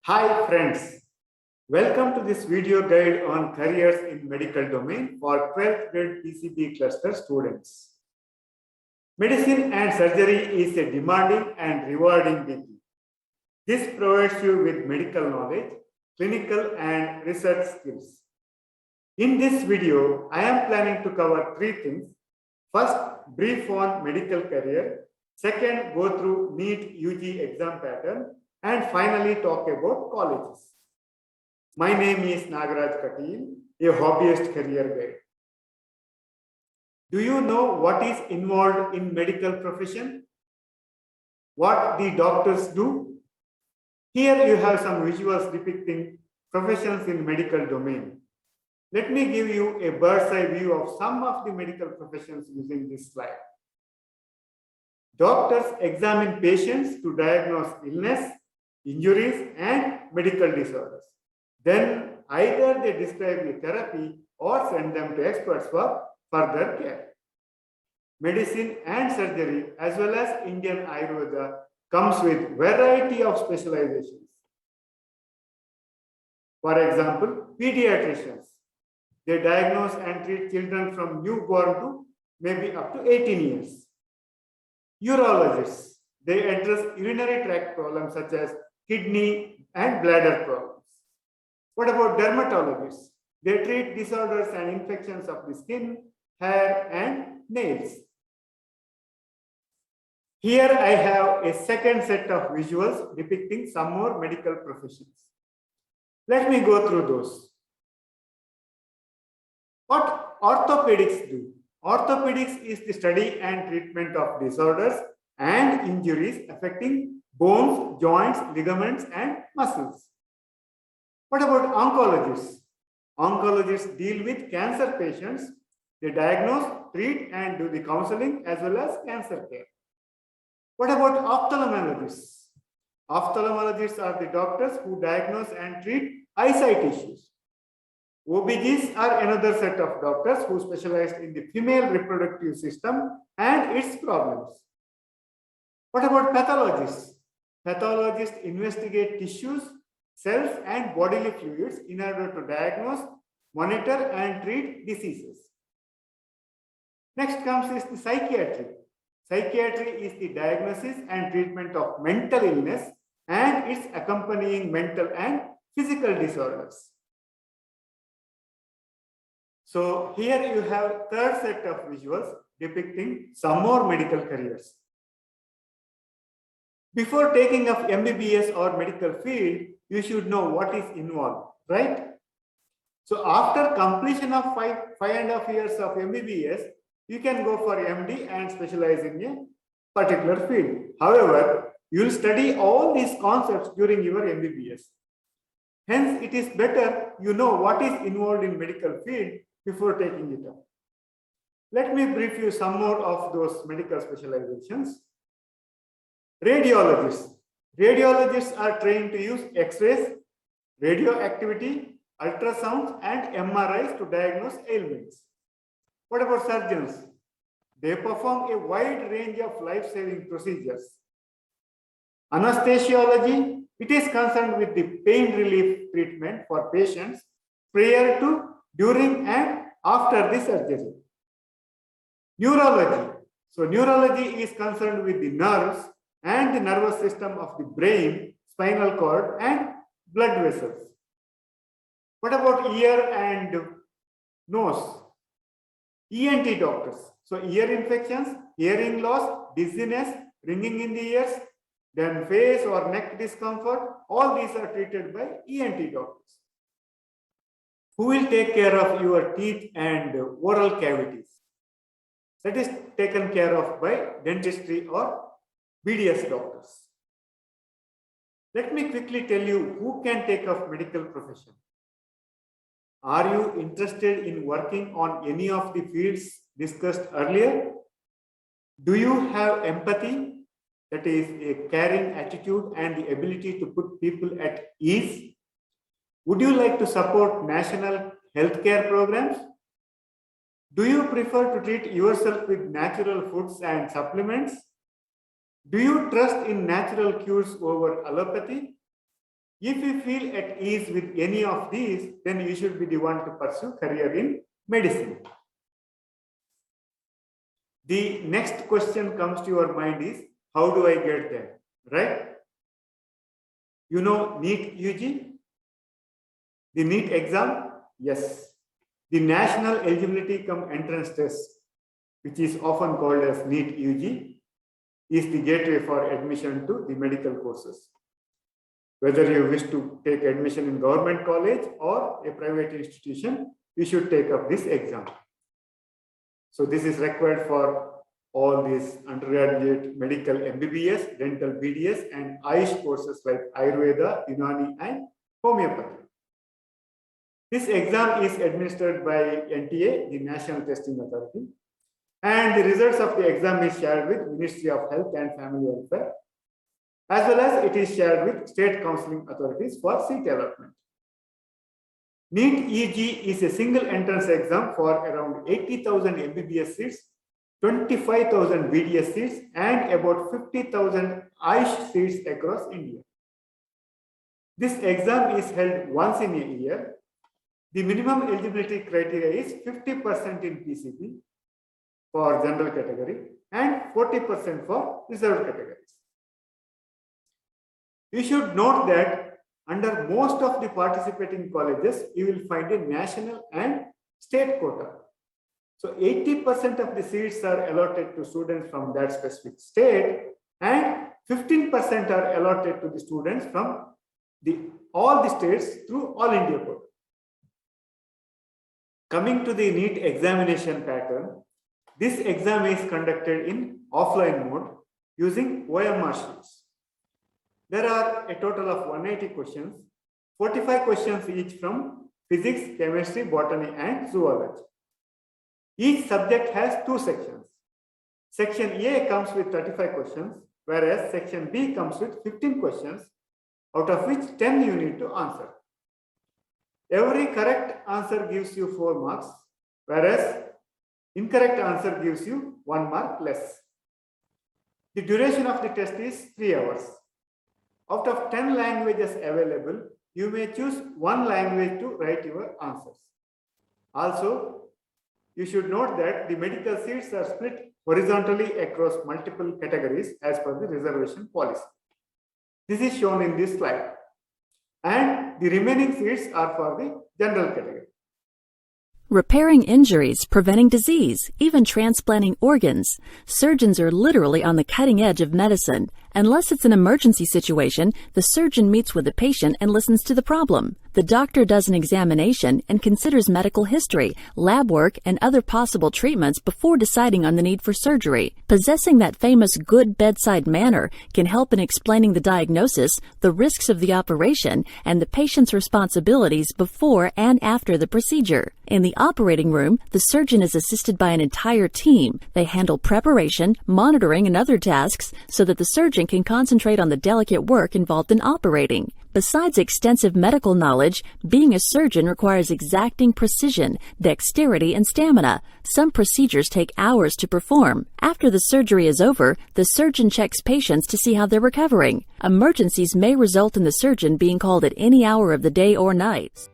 Hi friends, welcome to this video guide on careers in medical domain for 12th grade PCB cluster students. Medicine and surgery is a demanding and rewarding degree. This provides you with medical knowledge, clinical and research skills. In this video, I am planning to cover three things. First, brief on medical career. Second, go through NEET UG exam pattern. And finally, talk about colleges. My name is Nagaraj Katil, a hobbyist career guide. Do you know what is involved in medical profession? What the doctors do? Here you have some visuals depicting professions in medical domain. Let me give you a bird's eye view of some of the medical professions using this slide. Doctors examine patients to diagnose illness, injuries, and medical disorders. Then either they describe a therapy or send them to experts for further care. Medicine and surgery, as well as Indian Ayurveda, comes with variety of specializations. For example, pediatricians. They diagnose and treat children from newborn to maybe up to 18 years. Urologists. They address urinary tract problems such as kidney and bladder problems. What about dermatologists? They treat disorders and infections of the skin, hair, and nails. Here I have a second set of visuals depicting some more medical professions. Let me go through those. What orthopedics do? Orthopedics is the study and treatment of disorders and injuries affecting bones, joints, ligaments, and muscles. What about oncologists? Oncologists deal with cancer patients. They diagnose, treat, and do the counseling as well as cancer care. What about ophthalmologists? Ophthalmologists are the doctors who diagnose and treat eyesight issues. OBGs are another set of doctors who specialize in the female reproductive system and its problems. What about pathologists? Pathologists investigate tissues, cells, and bodily fluids in order to diagnose, monitor, and treat diseases. Next comes is the psychiatry. Psychiatry is the diagnosis and treatment of mental illness and its accompanying mental and physical disorders. So here you have third set of visuals depicting some more medical careers. Before taking up MBBS or medical field, you should know what is involved, right? So after completion of five and a half years of MBBS, you can go for MD and specialize in a particular field. However, you will study all these concepts during your MBBS. Hence, it is better you know what is involved in medical field before taking it up. Let me brief you some more of those medical specializations. Radiologists. Radiologists are trained to use X-rays, radioactivity, ultrasounds, and MRIs to diagnose ailments. What about surgeons? They perform a wide range of life-saving procedures. Anesthesiology, it is concerned with the pain relief treatment for patients prior to, during, and after the surgery. Neurology. So neurology is concerned with the nerves and the nervous system of the brain, spinal cord, and blood vessels. What about ear and nose? ENT doctors. So ear infections, hearing loss, dizziness, ringing in the ears, then face or neck discomfort, all these are treated by ENT doctors. Who will take care of your teeth and oral cavities? That is taken care of by dentistry or BDS doctors. Let me quickly tell you who can take up medical profession. Are you interested in working on any of the fields discussed earlier? Do you have empathy, that is a caring attitude and the ability to put people at ease? Would you like to support national healthcare programs? Do you prefer to treat yourself with natural foods and supplements? Do you trust in natural cures over allopathy? If you feel at ease with any of these, then you should be the one to pursue career in medicine. The next question comes to your mind is, how do I get there, right? You know NEET UG? The NEET exam? Yes. The National Eligibility cum Entrance Test, which is often called as NEET UG, is the gateway for admission to the medical courses. Whether you wish to take admission in government college or a private institution, you should take up this exam. So this is required for all these undergraduate medical MBBS, dental BDS, and Ayush courses like Ayurveda, Unani, and Homeopathy. This exam is administered by NTA, the National Testing Authority, and the results of the exam is shared with Ministry of Health and Family Welfare, as well as it is shared with state counseling authorities for seat allotment. NEET EG is a single entrance exam for around 80,000 MBBS seats, 25,000 BDS seats, and about 50,000 Ayush seats across India. This exam is held once in a year. The minimum eligibility criteria is 50% in PCB for general category and 40% for reserved categories. You should note that under most of the participating colleges, you will find a national and state quota. So 80% of the seats are allotted to students from that specific state, and 15% are allotted to the students from all the states through All India quota. Coming to the NEET examination pattern, this exam is conducted in offline mode using OMR sheets. There are a total of 180 questions, 45 questions each from physics, chemistry, botany, and zoology. Each subject has 2 sections. Section A comes with 35 questions, whereas section B comes with 15 questions, out of which 10 you need to answer. Every correct answer gives you 4 marks, whereas incorrect answer gives you 1 mark less. The duration of the test is 3 hours. Out of 10 languages available, you may choose 1 language to write your answers. Also, you should note that the medical seats are split horizontally across multiple categories as per the reservation policy. This is shown in this slide. And the remaining seats are for the general category. Repairing injuries, preventing disease, even transplanting organs. Surgeons are literally on the cutting edge of medicine. Unless it's an emergency situation, the surgeon meets with the patient and listens to the problem. The doctor does an examination and considers medical history, lab work, and other possible treatments before deciding on the need for surgery. Possessing that famous good bedside manner can help in explaining the diagnosis, the risks of the operation, and the patient's responsibilities before and after the procedure. In the operating room, the surgeon is assisted by an entire team. They handle preparation, monitoring, and other tasks so that the surgeon can concentrate on the delicate work involved in operating. Besides extensive medical knowledge, being a surgeon requires exacting precision, dexterity, and stamina. Some procedures take hours to perform. After the surgery is over, the surgeon checks patients to see how they're recovering. Emergencies may result in the surgeon being called at any hour of the day or night.